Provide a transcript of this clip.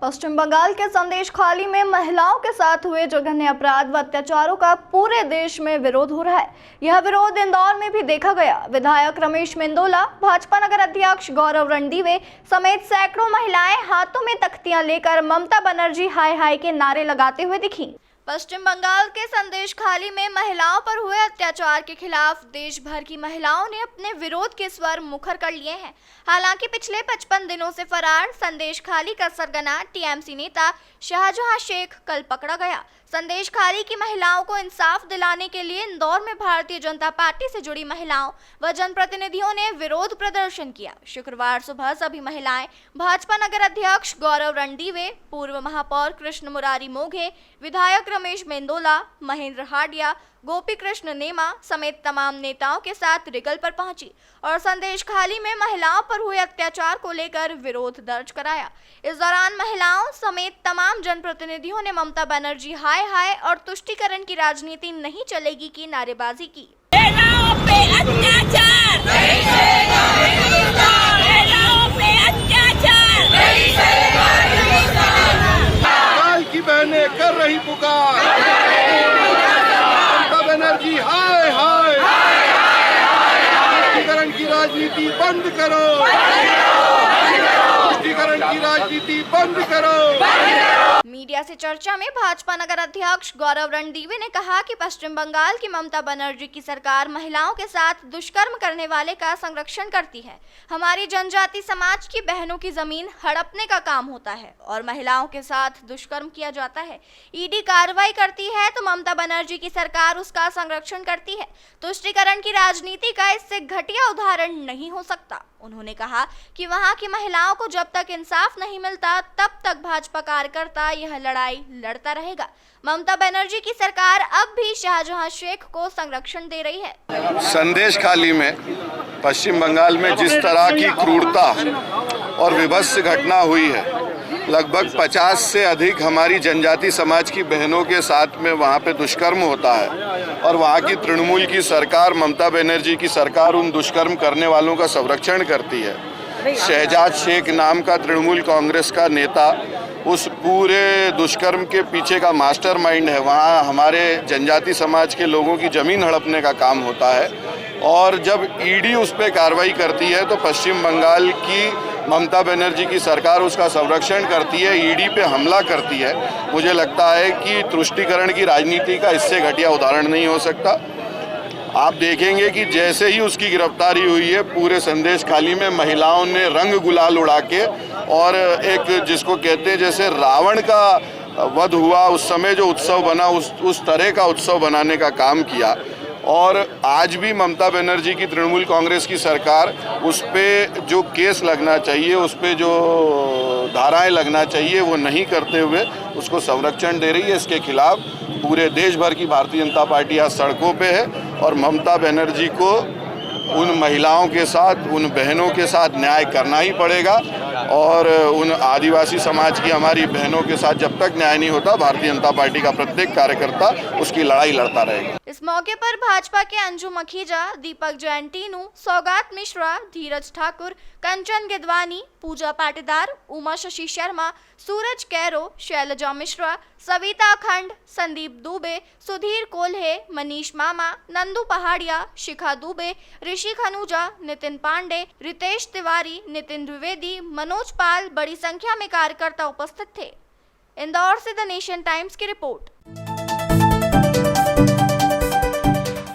पश्चिम बंगाल के संदेश खाली में महिलाओं के साथ हुए जघन्य अपराध व अत्याचारों का पूरे देश में विरोध हो रहा है। यह विरोध इंदौर में भी देखा गया। विधायक रमेश मेंदोला, भाजपा नगर अध्यक्ष गौरव रणदीवे समेत सैकड़ों महिलाएं हाथों में तख्तियां लेकर ममता बनर्जी हाय हाय के नारे लगाते हुए दिखी। पश्चिम बंगाल के संदेश खाली में महिलाओं पर हुए अत्याचार के खिलाफ देश भर की महिलाओं ने अपने विरोध के स्वर मुखर कर लिए हैं। हालांकि पिछले 55 दिनों से फरार संदेश खाली का सरगना टीएमसी नेता शाहजहां शेख कल पकड़ा गया। संदेश खाली की महिलाओं को इंसाफ दिलाने के लिए इंदौर में भारतीय जनता पार्टी से जुड़ी महिलाओं व जनप्रतिनिधियों ने विरोध प्रदर्शन किया। शुक्रवार सुबह सभी महिलाएं भाजपा नगर अध्यक्ष गौरव रणदीवे, पूर्व महापौर कृष्ण मुरारी मोघे, विधायक रमेश मेंदोला, महेंद्र हाडिया, गोपी कृष्ण नेमा समेत तमाम नेताओं के साथ रिगल पर पहुंची और संदेश खाली में महिलाओं पर हुए अत्याचार को लेकर विरोध दर्ज कराया। इस दौरान महिलाओं समेत तमाम जनप्रतिनिधियों ने ममता बनर्जी हाय हाय और तुष्टीकरण की राजनीति नहीं चलेगी की नारेबाजी की। महिलाओं पे अत्याचार नहीं चलेगा, महिलाओं पे अत्याचार नहीं चलेगा, काल की बहनें कर रही पुकार, ममता बनर्जी हाय हाय, तुष्टीकरण की राजनीति बंद करो, तुष्टीकरण की राजनीति बंद करो। मीडिया से चर्चा में भाजपा नगर अध्यक्ष गौरव रणदीवे ने कहा कि पश्चिम बंगाल की ममता बनर्जी की सरकार महिलाओं के साथ दुष्कर्म करने वाले का संरक्षण करती है। हमारी जनजाति समाज की बहनों की जमीन हड़पने का काम होता है और महिलाओं के साथ दुष्कर्म किया जाता है। ईडी कार्रवाई करती है तो ममता बनर्जी की सरकार उसका संरक्षण करती है। तुष्टीकरण की राजनीति का इससे घटिया उदाहरण नहीं हो सकता। उन्होंने कहा कि वहां की महिलाओं को जब तक इंसाफ नहीं मिलता तब तक भाजपा कार्यकर्ता यह लड़ाई लड़ता रहेगा। ममता बनर्जी की सरकार अब भी शाहजहां शेख को संरक्षण दे रही है। संदेश खाली में पश्चिम बंगाल में जिस तरह की क्रूरता और विभत्स घटना हुई है, लगभग 50 से अधिक हमारी जनजाति समाज की बहनों के साथ में वहाँ पे दुष्कर्म होता है और वहाँ की तृणमूल की सरकार, ममता बनर्जी की सरकार उन दुष्कर्म करने वालों का संरक्षण करती है। शहजाद शेख नाम का तृणमूल कांग्रेस का नेता उस पूरे दुष्कर्म के पीछे का मास्टरमाइंड है। वहाँ हमारे जनजाति समाज के लोगों की ज़मीन हड़पने का काम होता है और जब ईडी उस पर कार्रवाई करती है तो पश्चिम बंगाल की ममता बनर्जी की सरकार उसका संरक्षण करती है, ईडी पे हमला करती है। मुझे लगता है कि तुष्टीकरण की राजनीति का इससे घटिया उदाहरण नहीं हो सकता। आप देखेंगे कि जैसे ही उसकी गिरफ्तारी हुई है, पूरे संदेश खाली में महिलाओं ने रंग गुलाल उड़ा के और एक जिसको कहते हैं जैसे रावण का वध हुआ उस समय जो उत्सव बना, उस तरह का उत्सव बनाने का काम किया। और आज भी ममता बनर्जी की तृणमूल कांग्रेस की सरकार उस पर जो केस लगना चाहिए, उस पर जो धाराएं लगना चाहिए वो नहीं करते हुए उसको संरक्षण दे रही है। इसके खिलाफ पूरे देश भर की भारतीय जनता पार्टी आज सड़कों पे है और ममता बनर्जी को उन महिलाओं के साथ, उन बहनों के साथ न्याय करना ही पड़ेगा और उन आदिवासी समाज की हमारी बहनों के साथ जब तक न्याय नहीं होता, भारतीय जनता पार्टी का प्रत्येक कार्यकर्ता उसकी लड़ाई लड़ता रहेगा। इस मौके पर भाजपा के अंजू मखीजा, दीपक जैन टीनू, सौगात मिश्रा, धीरज ठाकुर, कंचन गिदवानी, पूजा पाटीदार, उमा शशि शर्मा, सूरज कैरो, शैलजा मिश्रा, सविता अखंड, संदीप दुबे, सुधीर कोल्हे, मनीष मामा, नंदू पहाड़िया, शिखा दुबे, ऋषि खनूजा, नितिन पांडे, रितेश तिवारी, नितिन द्विवेदी, मनोज पाल बड़ी संख्या में कार्यकर्ता उपस्थित थे। इंदौर से द नेशन टाइम्स की रिपोर्ट।